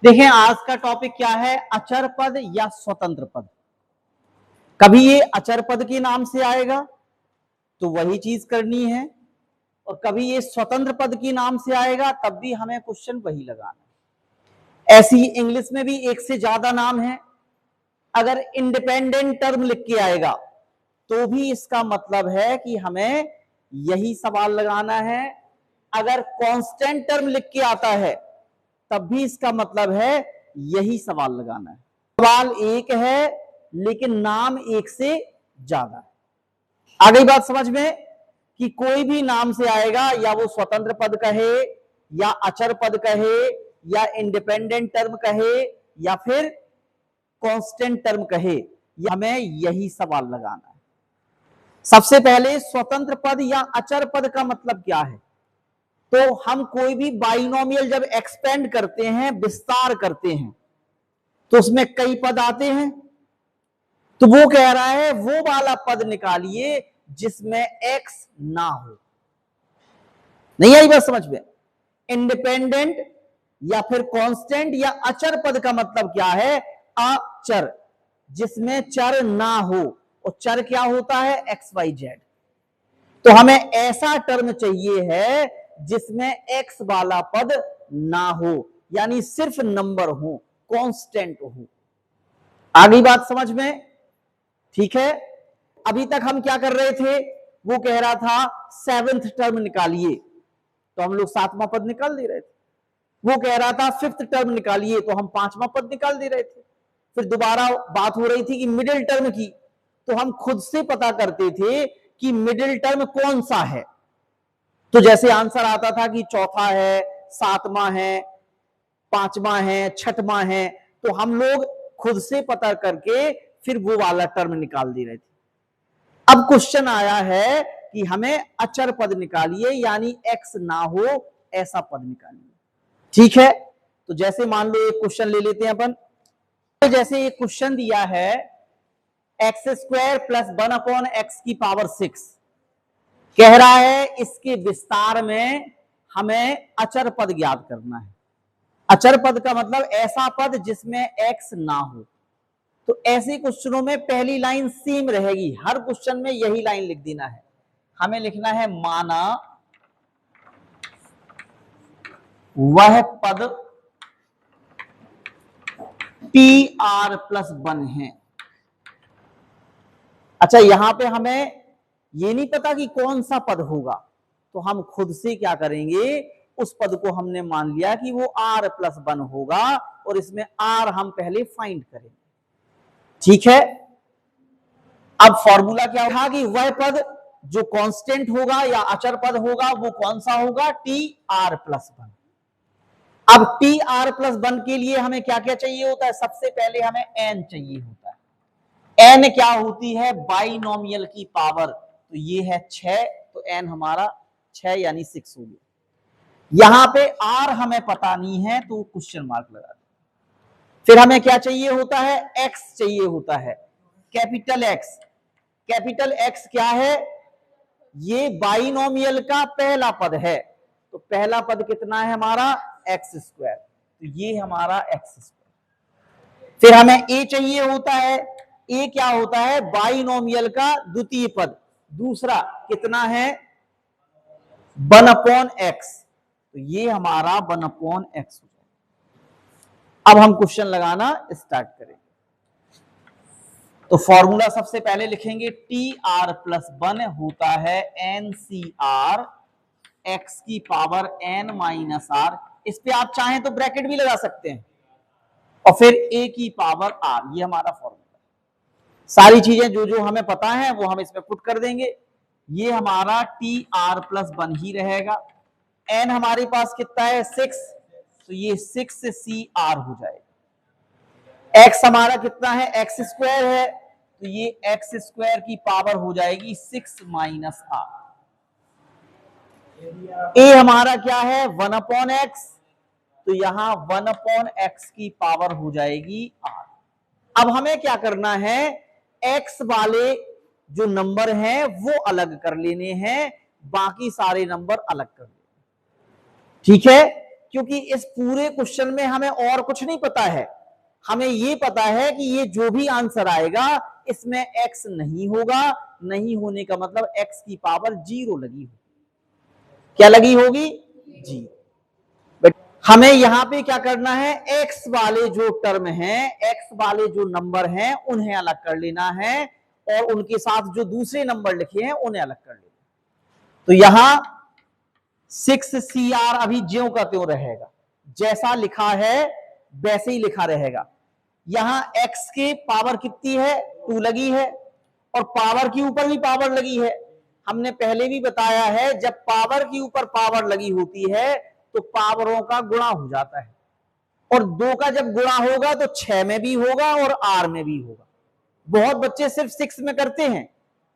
देखें आज का टॉपिक क्या है, अचर पद या स्वतंत्र पद। कभी ये अचर पद के नाम से आएगा तो वही चीज करनी है, और कभी ये स्वतंत्र पद के नाम से आएगा तब भी हमें क्वेश्चन वही लगाना है। ऐसी ही इंग्लिश में भी एक से ज्यादा नाम है। अगर इंडिपेंडेंट टर्म लिख के आएगा तो भी इसका मतलब है कि हमें यही सवाल लगाना है। अगर कांस्टेंट टर्म लिख के आता है तब भी इसका मतलब है यही सवाल लगाना है। सवाल एक है लेकिन नाम एक से ज्यादा है। आ गई बात समझ में कि कोई भी नाम से आएगा, या वो स्वतंत्र पद कहे या अचर पद कहे या इंडिपेंडेंट टर्म कहे या फिर कांस्टेंट टर्म कहे, हमें यही सवाल लगाना है। सबसे पहले स्वतंत्र पद या अचर पद का मतलब क्या है? तो हम कोई भी बाइनोमियल जब एक्सपेंड करते हैं, विस्तार करते हैं, तो उसमें कई पद आते हैं। तो वो कह रहा है वो वाला पद निकालिए जिसमें एक्स ना हो। नहीं आई बात समझ में? इंडिपेंडेंट या फिर कांस्टेंट या अचर पद का मतलब क्या है? अचर, जिसमें चर ना हो। और चर क्या होता है? X Y Z. तो हमें ऐसा टर्म चाहिए है जिसमें एक्स वाला पद ना हो, यानी सिर्फ नंबर हो, कांस्टेंट हो। आ गई बात समझ में? ठीक है। अभी तक हम क्या कर रहे थे? वो कह रहा था सेवेंथ टर्म निकालिए, तो हम लोग सातवां पद निकाल दे रहे थे। वो कह रहा था फिफ्थ टर्म निकालिए, तो हम पांचवां पद निकाल दे रहे थे। फिर दोबारा बात हो रही थी कि मिडिल टर्म की, तो हम खुद से पता करते थे कि मिडिल टर्म कौन सा है। तो जैसे आंसर आता था कि चौथा है, सातवां है, पांचवां है, छठवां है, तो हम लोग खुद से पता करके फिर वो वाला टर्म निकाल दे रहे थे। अब क्वेश्चन आया है कि हमें अचर पद निकालिए, यानी एक्स ना हो ऐसा पद निकालिए। ठीक है, तो जैसे मान लो एक क्वेश्चन ले लेते हैं अपन। तो जैसे एक क्वेश्चन दिया है एक्स स्क्वायर प्लस 1/x की पावर 6, कह रहा है इसके विस्तार में हमें अचर पद ज्ञात करना है। अचर पद का मतलब ऐसा पद जिसमें एक्स ना हो। तो ऐसे क्वेश्चनों में पहली लाइन सेम रहेगी, हर क्वेश्चन में यही लाइन लिख देना है। हमें लिखना है माना वह पद PR+1 है। अच्छा, यहां पे हमें ये नहीं पता कि कौन सा पद होगा, तो हम खुद से क्या करेंगे, उस पद को हमने मान लिया कि वो R+1 होगा, और इसमें R हम पहले फाइंड करेंगे। ठीक है। अब फॉर्मूला क्या होगा कि वह पद जो कांस्टेंट होगा या अचर पद होगा वो कौन सा होगा? TR+1। अब TR+1 के लिए हमें क्या क्या चाहिए होता है? सबसे पहले हमें n चाहिए होता है। n क्या होती है? बाइनोमियल की पावर। तो ये है 6, तो n हमारा 6 यानी 6 हो गया। यहां पे r हमें पता नहीं है, तो क्वेश्चन मार्क लगा दें। फिर हमें क्या चाहिए होता है? x चाहिए होता है, कैपिटल X। कैपिटल X क्या है? ये बाइनोमियल का पहला पद है। तो पहला पद कितना है हमारा? x square. तो ये हमारा x स्क्वायर। फिर हमें a चाहिए होता है। a क्या होता है? बाइनोमियल का द्वितीय पद, दूसरा कितना है? 1/x। तो ये हमारा 1/x हो जाएगा। अब हम क्वेश्चन लगाना स्टार्ट करेंगे। तो फॉर्मूला सबसे पहले लिखेंगे, TR+1 होता है NCR x की पावर n-r। इस पे आप चाहें तो ब्रैकेट भी लगा सकते हैं, और फिर a की पावर r। ये हमारा फॉर्मूला। सारी चीजें जो जो हमें पता है वो हम इसमें पुट कर देंगे। ये हमारा TR+1 ही रहेगा। n हमारे पास कितना है? 6, तो ये 6CR हो जाएगा। x हमारा कितना है? x स्क्वायर है, तो ये x स्क्वायर की पावर हो जाएगी 6-r। a हमारा क्या है? 1/x, तो यहां 1/x की पावर हो जाएगी r। अब हमें क्या करना है? x वाले जो नंबर हैं वो अलग कर लेने हैं, बाकी सारे नंबर अलग कर लेने। ठीक है। क्योंकि इस पूरे क्वेश्चन में हमें और कुछ नहीं पता है, हमें ये पता है कि ये जो भी आंसर आएगा इसमें x नहीं होगा, नहीं होने का मतलब x की पावर 0 लगी होगी। क्या लगी होगी? जी। बट हमें यहां पे क्या करना है, x वाले जो टर्म हैं, x वाले जो नंबर हैं उन्हें अलग कर लेना है और उनके साथ जो दूसरे नंबर लिखे हैं उन्हें अलग कर लेना। तो यहां 6CR अभी ज्यों का त्यों रहेगा, जैसा लिखा है वैसे ही लिखा रहेगा। यहां x के पावर कितनी है, 2 लगी है और पावर के ऊपर भी पावर लगी है। हमने पहले भी बताया है जब पावर के ऊपर पावर लगी होती है तो पावरों का गुणा हो जाता है, और 2 का जब गुणा होगा तो 6 में भी होगा और r में भी होगा। बहुत बच्चे सिर्फ 6 में करते हैं,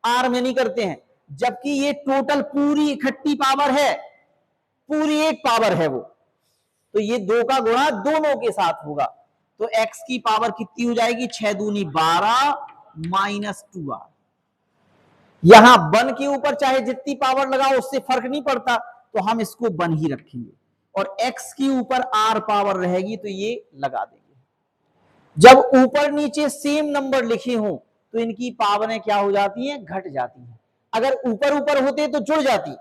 r में नहीं करते हैं, जबकि ये टोटल पूरी इकट्ठी पावर है, पूरी एक पावर है वो, तो ये 2 का गुणा दोनों के साथ होगा। तो x की पावर कितनी हो जाएगी, 6 दूनी 12 माइनस 2r। यहां 1 के ऊपर चाहे जितनी पावर लगाओ उससे फर्क नहीं पड़ता, तो हम इसको 1 ही रखेंगे, और x के ऊपर r पावर रहेगी तो ये लगा देंगे। जब ऊपर नीचे सेम नंबर लिखे हों तो इनकी पावरें क्या हो जाती हैं, घट जाती हैं। अगर ऊपर ऊपर होते तो जुड़ जाती,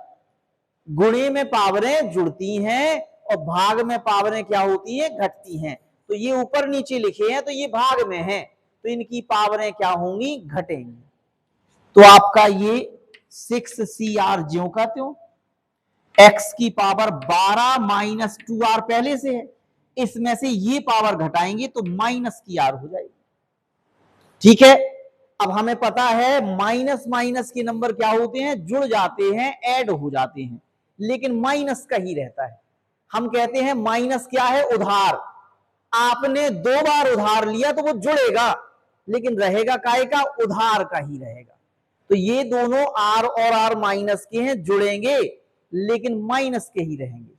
गुणे में पावरें जुड़ती हैं और भाग में पावरें क्या होती हैं, घटती हैं। तो ये ऊपर नीचे लिखे हैं तो ये भाग में हैं, तो इनकी पावरें क्या होंगी, घटेंगी। तो आपका ये 6CR ज्यों का त्यों, x की पावर 12 माइनस 2r पहले से है, इसमें से ये पावर घटाएंगे तो माइनस की r हो जाएगी। ठीक है, अब हमें पता है माइनस माइनस के नंबर क्या होते हैं, जुड़ जाते हैं, ऐड हो जाते हैं, लेकिन माइनस का ही रहता है। हम कहते हैं माइनस क्या है, उधार। आपने 2 बार उधार लिया तो वो जुड़ेगा, लेकिन रहेगा काय का, उधार का ही रहेगा। तो ये दोनों r और r माइनस के हैं, जुड़ेंगे लेकिन माइनस के ही रहेंगे।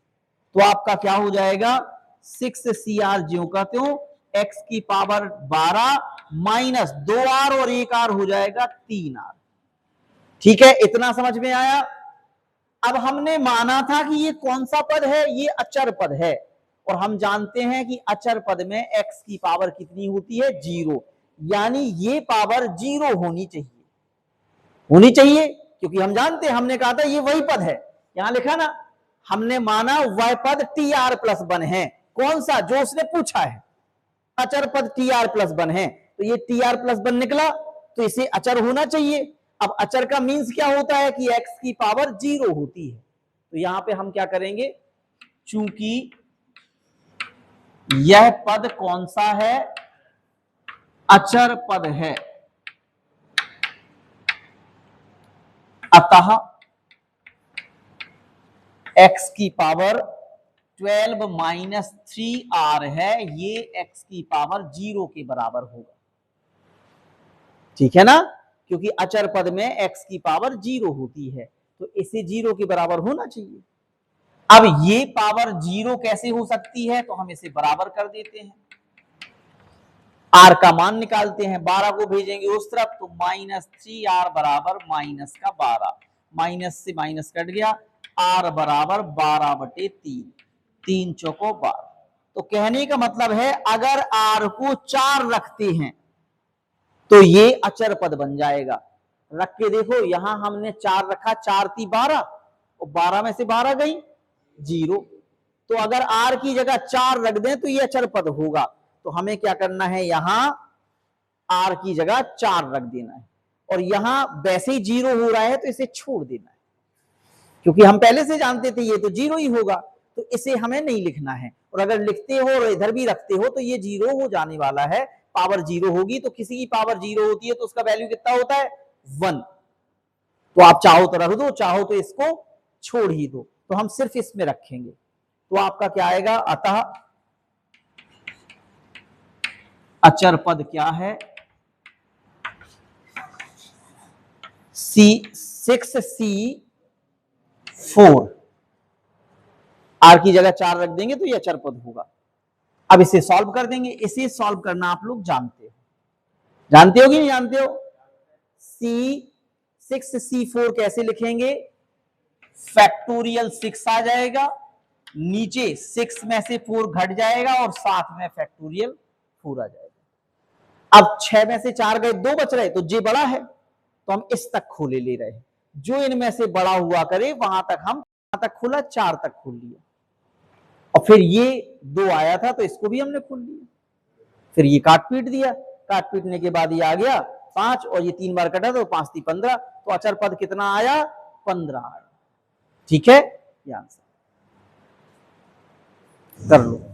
तो आपका क्या हो जाएगा, 6CR ज्यों का त्यों, x की पावर 12 माइनस 2r और 1r हो जाएगा 3r। ठीक है, इतना समझ में आया। अब हमने माना था कि ये कौन सा पद है, ये अचर पद है, और हम जानते हैं कि अचर पद में x की पावर कितनी होती है, 0, यानी ये पावर 0 होनी चाहिए, क्योंकि हम जानते हैं, हमने कहा था ये वही पद है, यहां लिखा ना, हमने माना वह पद TR+1 है। कौन सा, जो उसने पूछा है, अचर पद TR+1 है, तो ये TR+1 निकला, तो इसे अचर होना चाहिए। अब अचर का मीन्स क्या होता है कि x की पावर 0 होती है। तो यहां पे हम क्या करेंगे, चूंकि यह पद कौन सा है, अचर पद है, अतः x की पावर 12 माइनस 3r है, ये x की पावर 0 के बराबर होगा। ठीक है ना, क्योंकि अचर पद में x की पावर 0 होती है, तो इसे 0 के बराबर होना चाहिए। अब ये पावर 0 कैसे हो सकती है, तो हम इसे बराबर कर देते हैं, r का मान निकालते हैं, 12 को भेजेंगे उस तरफ, तो माइनस 3r बराबर माइनस का 12, माइनस से माइनस कट गया, r बराबर 12/3, 3 चौको 12। तो कहने का मतलब है अगर r को 4 रखते हैं तो ये अचर पद बन जाएगा। रख के देखो, यहां हमने 4 रखा, 4 × 3 = 12, और 12 में से 12 गई 0, तो अगर r की जगह 4 रख दें तो ये अचर पद होगा। तो हमें क्या करना है, यहां r की जगह 4 रख देना है, और यहां वैसे ही 0 हो रहा है तो इसे छोड़ देना है, क्योंकि हम पहले से जानते थे ये तो 0 ही होगा, तो इसे हमें नहीं लिखना है। और अगर लिखते हो और इधर भी रखते हो तो ये 0 हो जाने वाला है, पावर 0 होगी, तो किसी की पावर 0 होती है तो उसका वैल्यू कितना होता है, 1। तो आप चाहो तो रख दो, चाहो तो इसको छोड़ ही दो, तो हम सिर्फ इसमें रखेंगे। तो आपका क्या आएगा, अतः अचर पद क्या है, 6C4, r की जगह 4 रख देंगे तो ये अचर पद होगा। अब इसे सॉल्व कर देंगे, इसे सॉल्व करना आप लोग जानते हो कि नहीं जानते हो। 6C4 कैसे लिखेंगे, फैक्टोरियल 6 आ जाएगा, नीचे 6 में से 4 घट जाएगा और साथ में फैक्टोरियल 4 आ जाएगा। अब 6 में से 4 गए, 2 बच रहे, तो जे बड़ा है तो हम इस तक खोले ले रहे हैं, जो इनमें से बड़ा हुआ करे वहां तक हम, वहां तक खोला, 4 तक खोल लिया, और फिर ये 2 आया था तो इसको भी हमने खोल लिया, फिर ये काट पीट दिया, काट पीटने के बाद ये आ गया 5 और ये 3 बार कटा तो 5 3 15, तो अचर पद कितना आया? 15 आया। ठीक है, ये आंसर कर लो।